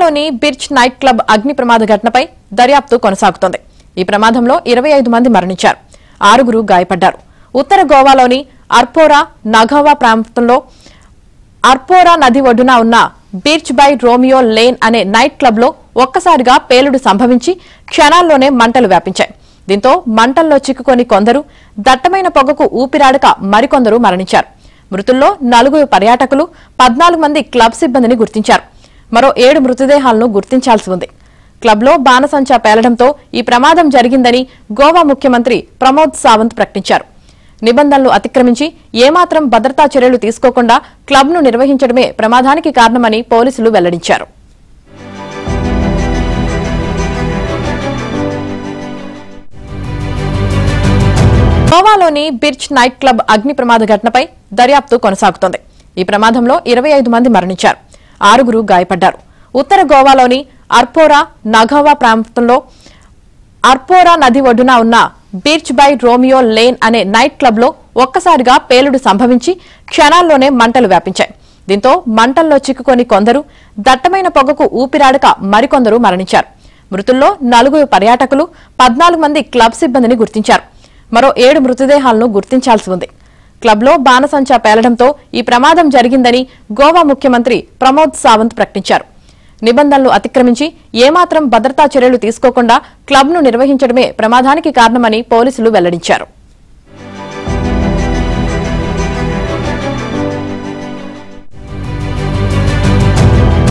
గోవాలోని birch night club అగ్ని ప్రమాద ఘటనపై దర్యాప్తు కొనసాగుతోంది. ఈ ప్రమాదంలో 25 మంది మరణించారు, 6 గాయపడ్డారు. ఉత్తర గోవాలోని అర్పోరా నగావా ప్రాంతంలో అర్పోరా నది ఒడ్డున ఉన్న బీచ్ బై రోమియో లేన్ అనే నైట్ క్లబ్ లో ఒక్కసారిగా పేలుడు సంభవించి క్షణాల్లోనే మంటలు వ్యాపించాయి. దీంతో మంటల్లో చిక్కుకొని కొందరు, దట్టమైన పొగకు ఊపిరాడక మరికొందరు మరణించారు. మృతుల్లో 4 పర్యాటకులు, 14 మంది క్లబ్ సిబ్బందిని గుర్తించారు. మరో 7 మృతదేహాలను గుర్తించాల్సి ఉంది. క్లబ్లో బాణసంచా పేలడంతో ఈ ప్రమాదం జరిగిందని గోవా ముఖ్యమంత్రి ప్రమోద్ సావంత్ ప్రకటించారు. నిబంధనలు అతిక్రమించి ఏమాత్రం భద్రతా చర్యలు తీసుకోకుండా క్లబ్ను నిర్వహించడమే ప్రమాదానికి కారణమని పోలీసులు వెల్లడించారు. గోవాలోని బిర్చ్ నైట్ క్లబ్ అగ్ని ప్రమాద ఘటనపై దర్యాప్తు కొనసాగుతోంది. ఈ ప్రమాదంలో 25 మంది మరణించారు, 6 గాయపడ్డారు. ఉత్తర గోవాలోని అర్పోరా నగావా ప్రాంతంలో అర్పోరా నది ఒడ్డున ఉన్న బీచ్ బై రోమియో లేన్ అనే నైట్ క్లబ్ లో ఒక్కసారిగా పేలుడు సంభవించి క్షణాల్లోనే మంటలు వ్యాపించాయి. దీంతో మంటల్లో చిక్కుకొని కొందరు, దట్టమైన పొగకు ఊపిరాడక మరికొందరు మరణించారు. మృతుల్లో 4 పర్యాటకులు, 14 మంది క్లబ్ సిబ్బందిని గుర్తించారు. మరో 7 మృతదేహాలను గుర్తించాల్సి ఉంది. క్లబ్లో బాణసంచా పేలడంతో ఈ ప్రమాదం జరిగిందని గోవా ముఖ్యమంత్రి ప్రమోద్ సావంత్ ప్రకటించారు. నిబంధనలు అతిక్రమించి ఏమాత్రం భద్రతా చర్యలు తీసుకోకుండా క్లబ్ను నిర్వహించడమే ప్రమాదానికి కారణమని పోలీసులు వెల్లడించారు.